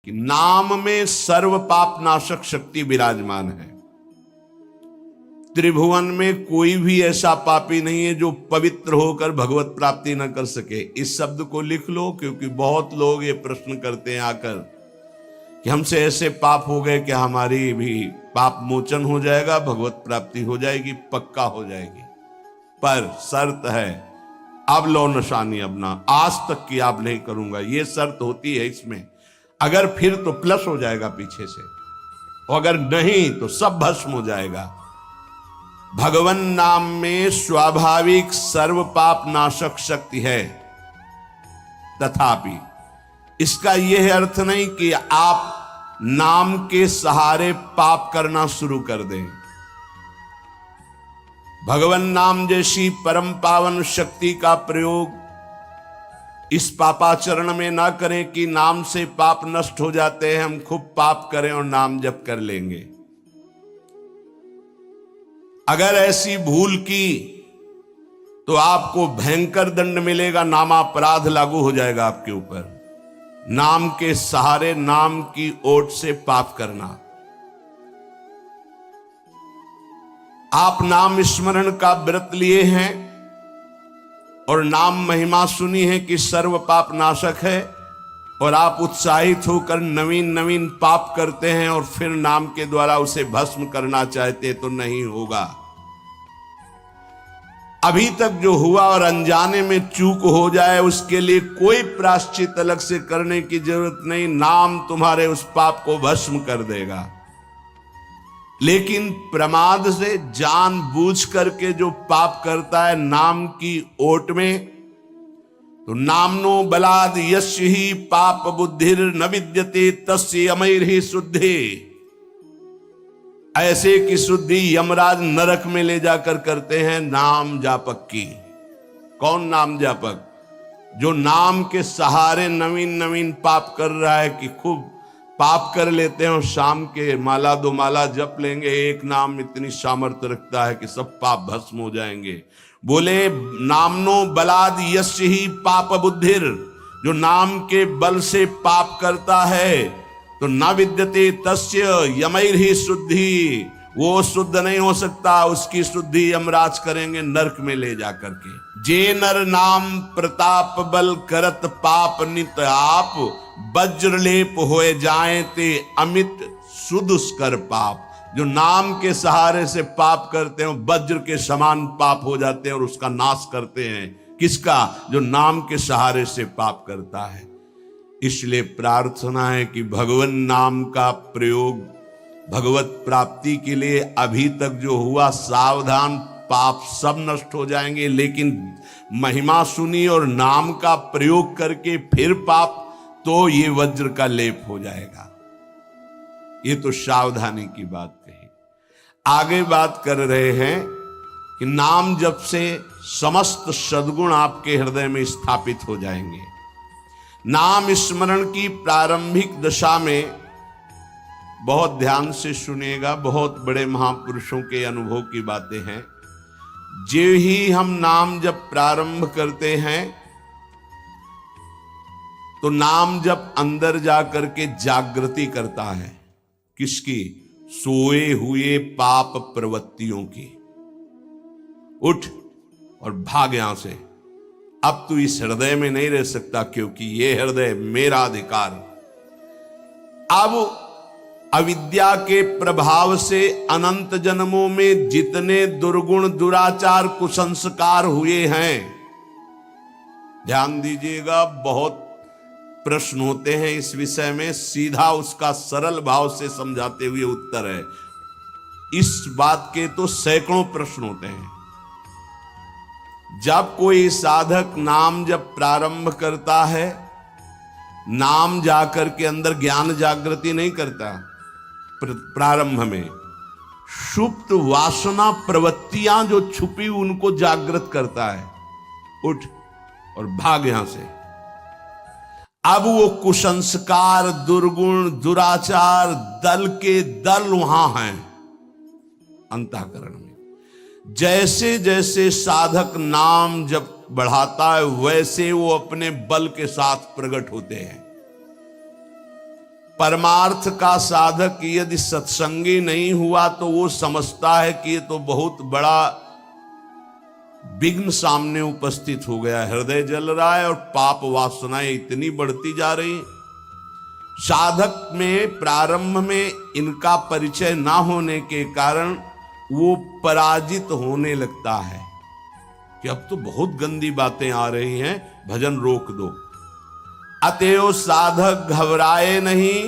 कि नाम में सर्व पाप नाशक शक्ति विराजमान है। त्रिभुवन में कोई भी ऐसा पापी नहीं है जो पवित्र होकर भगवत प्राप्ति न कर सके। इस शब्द को लिख लो, क्योंकि बहुत लोग ये प्रश्न करते हैं आकर कि हमसे ऐसे पाप हो गए कि हमारी भी पाप मोचन हो जाएगा, भगवत प्राप्ति हो जाएगी, पक्का हो जाएगी। पर शर्त है, अब लो निशानी अपना, आज तक की आप नहीं करूंगा, ये शर्त होती है इसमें। अगर फिर तो प्लस हो जाएगा पीछे से, और अगर नहीं तो सब भस्म हो जाएगा। भगवन नाम में स्वाभाविक सर्व पाप नाशक शक्ति है, तथापि इसका यह अर्थ नहीं कि आप नाम के सहारे पाप करना शुरू कर दें। भगवन नाम जैसी परम पावन शक्ति का प्रयोग इस पापाचरण में ना करें कि नाम से पाप नष्ट हो जाते हैं, हम खूब पाप करें और नाम जप कर लेंगे। अगर ऐसी भूल की तो आपको भयंकर दंड मिलेगा, नामापराध लागू हो जाएगा आपके ऊपर। नाम के सहारे, नाम की ओट से पाप करना। आप नाम स्मरण का व्रत लिए हैं और नाम महिमा सुनी है कि सर्व पाप नाशक है, और आप उत्साहित होकर नवीन नवीन पाप करते हैं और फिर नाम के द्वारा उसे भस्म करना चाहते तो नहीं होगा। अभी तक जो हुआ और अनजाने में चूक हो जाए उसके लिए कोई प्रायश्चित अलग से करने की जरूरत नहीं, नाम तुम्हारे उस पाप को भस्म कर देगा। लेकिन प्रमाद से जानबूझ करके जो पाप करता है नाम की ओट में, तो नामनो बलाद यस्य ही पाप बुद्धिर न विद्यते तस्य अमैर ही शुद्धि। ऐसे की शुद्धि यमराज नरक में ले जाकर करते हैं नाम जापक की। कौन नाम जापक? जो नाम के सहारे नवीन नवीन पाप कर रहा है, कि खूब पाप कर लेते हैं और शाम के माला दो माला जप लेंगे, एक नाम इतनी सामर्थ्य रखता है कि सब पाप भस्म हो जाएंगे। बोले नामनो बलाद यस्य ही पाप बुद्धिर, जो नाम के बल से पाप करता है तो न विद्यते तस्य यमैर ही शुद्धि, वो शुद्ध नहीं हो सकता, उसकी शुद्धि यमराज करेंगे नरक में ले जाकर के। जे नर नाम प्रताप बल करत पाप नित आप, वज्रलेप होए जाए ते अमित सुदुष्कर पाप। जो नाम के सहारे से पाप करते हैं वज्र के समान पाप हो जाते हैं और उसका नाश करते हैं। किसका? जो नाम के सहारे से पाप करता है। इसलिए प्रार्थना है कि भगवन नाम का प्रयोग भगवत प्राप्ति के लिए अभी तक जो हुआ, सावधान, पाप सब नष्ट हो जाएंगे। लेकिन महिमा सुनी और नाम का प्रयोग करके फिर पाप, तो ये वज्र का लेप हो जाएगा। ये तो सावधानी की बात कही। आगे बात कर रहे हैं कि नाम जप से समस्त सद्गुण आपके हृदय में स्थापित हो जाएंगे। नाम स्मरण की प्रारंभिक दशा में बहुत ध्यान से सुनिएगा, बहुत बड़े महापुरुषों के अनुभव की बातें हैं। जो ही हम नाम जब प्रारंभ करते हैं तो नाम जब अंदर जाकर के जागृति करता है। किसकी? सोए हुए पाप प्रवृत्तियों की। उठ और भाग यहां से, अब तू इस हृदय में नहीं रह सकता, क्योंकि यह हृदय मेरा अधिकार। अब अविद्या के प्रभाव से अनंत जन्मों में जितने दुर्गुण दुराचार कुसंस्कार हुए हैं, ध्यान दीजिएगा, बहुत प्रश्न होते हैं इस विषय में, सीधा उसका सरल भाव से समझाते हुए उत्तर है। इस बात के तो सैकड़ों प्रश्न होते हैं। जब कोई साधक नाम जब प्रारंभ करता है, नाम जाकर के अंदर ज्ञान जागृति नहीं करता, प्रारंभ में सुप्त वासना प्रवृत्तियां जो छुपी उनको जागृत करता है। उठ और भाग यहां से। अब वो कुसंस्कार, दुर्गुण, दुराचार दल के दल वहां हैं अंतःकरण में। जैसे जैसे साधक नाम जब बढ़ाता है, वैसे वो अपने बल के साथ प्रकट होते हैं। परमार्थ का साधक यदि सत्संगी नहीं हुआ तो वो समझता है कि ये तो बहुत बड़ा विघ्न सामने उपस्थित हो गया, हृदय जल रहा है और पाप वासनाएं इतनी बढ़ती जा रही। साधक में प्रारंभ में इनका परिचय ना होने के कारण वो पराजित होने लगता है कि अब तो बहुत गंदी बातें आ रही हैं, भजन रोक दो। अतएव साधक घबराए नहीं,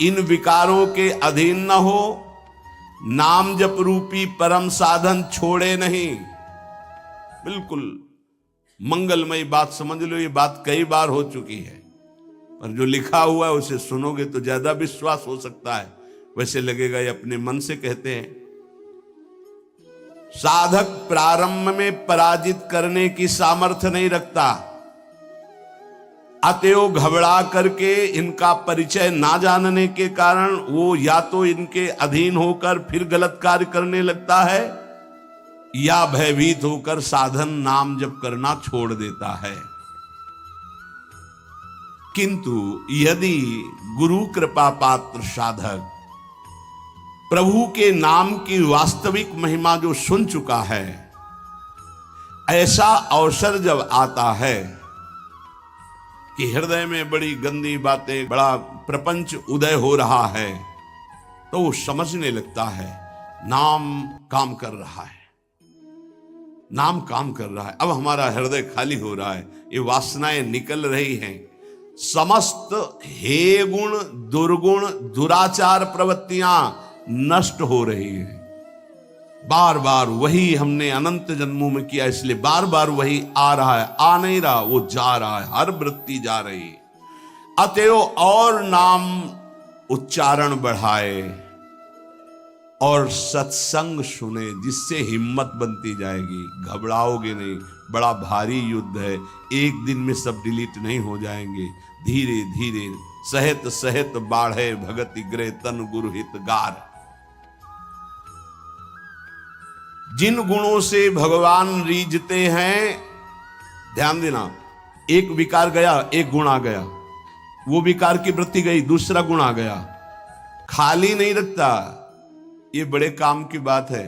इन विकारों के अधीन न हो, नाम जप रूपी परम साधन छोड़े नहीं। बिल्कुल मंगलमयी बात समझ लो, ये बात कई बार हो चुकी है, पर जो लिखा हुआ है उसे सुनोगे तो ज्यादा विश्वास हो सकता है, वैसे लगेगा ये अपने मन से कहते हैं। साधक प्रारंभ में पराजित करने की सामर्थ्य नहीं रखता, अतएव घबरा करके इनका परिचय ना जानने के कारण वो या तो इनके अधीन होकर फिर गलत कार्य करने लगता है या भयभीत होकर साधन नाम जप करना छोड़ देता है। किंतु यदि गुरु कृपा पात्र साधक प्रभु के नाम की वास्तविक महिमा जो सुन चुका है, ऐसा अवसर जब आता है कि हृदय में बड़ी गंदी बातें, बड़ा प्रपंच उदय हो रहा है, तो वो समझने लगता है नाम काम कर रहा है, नाम काम कर रहा है। अब हमारा हृदय खाली हो रहा है, ये वासनाएं निकल रही हैं, समस्त हे गुण दुर्गुण दुराचार प्रवृत्तियां नष्ट हो रही हैं। बार बार वही हमने अनंत जन्मों में किया, इसलिए बार बार वही आ रहा है, आ नहीं रहा, वो जा रहा है, हर वृत्ति जा रही है। अतएव और नाम उच्चारण बढ़ाए और सत्संग सुने, जिससे हिम्मत बनती जाएगी, घबराओगे नहीं। बड़ा भारी युद्ध है, एक दिन में सब डिलीट नहीं हो जाएंगे, धीरे धीरे सहत सहत बाढ़े भगति ग्रह तन गुरु हितगार। जिन गुणों से भगवान रीझते हैं, ध्यान देना, एक विकार गया एक गुण आ गया, वो विकार की वृत्ति गई दूसरा गुण आ गया, खाली नहीं रखता। ये बड़े काम की बात है।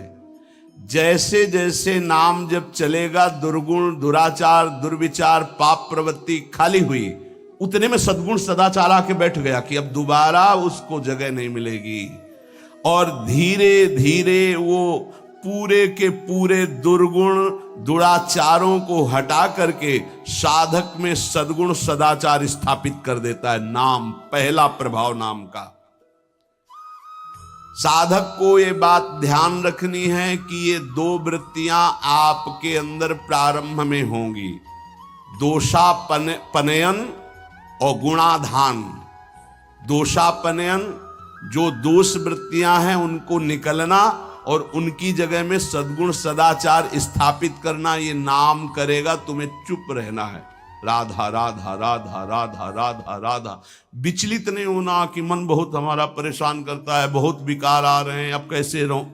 जैसे जैसे नाम जब चलेगा, दुर्गुण दुराचार दुर्विचार पाप प्रवृत्ति खाली हुई, उतने में सद्गुण सदाचार आके बैठ गया कि अब दोबारा उसको जगह नहीं मिलेगी, और धीरे धीरे वो पूरे के पूरे दुर्गुण दुराचारों को हटा करके साधक में सद्गुण सदाचार स्थापित कर देता है। नाम, पहला प्रभाव नाम का। साधक को ये बात ध्यान रखनी है कि ये दो वृत्तियां आपके अंदर प्रारंभ में होंगी, दोषापनयन और गुणाधान। दोषापनयन, जो दोष वृत्तियां हैं उनको निकलना और उनकी जगह में सद्गुण सदाचार स्थापित करना, ये नाम करेगा। तुम्हें चुप रहना है, राधा राधा राधा राधा राधा राधा। विचलित नहीं होना कि मन बहुत हमारा परेशान करता है, बहुत विकार आ रहे हैं, अब कैसे रहूं।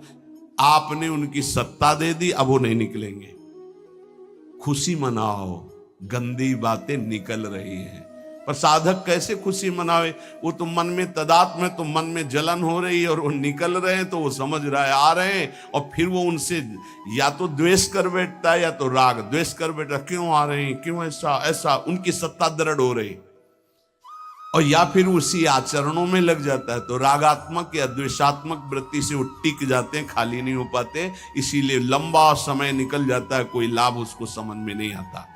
आपने उनकी सत्ता दे दी, अब वो नहीं निकलेंगे। खुशी मनाओ, गंदी बातें निकल रही हैं। पर साधक कैसे खुशी मनावे? वो तो मन में तदात्म है, तो मन में जलन हो रही है और वो निकल रहे हैं तो वो समझ रहा है आ रहे हैं, और फिर वो उनसे या तो द्वेष कर बैठता है या तो राग। द्वेष कर बैठा, क्यों आ रहे हैं, क्यों ऐसा ऐसा, उनकी सत्ता दृढ़ हो रही, और या फिर उसी आचरणों में लग जाता है तो रागात्मक या द्वेषात्मक वृत्ति से वो टिक जाते हैं, खाली नहीं हो पाते। इसीलिए लंबा समय निकल जाता है, कोई लाभ उसको समझ में नहीं आता।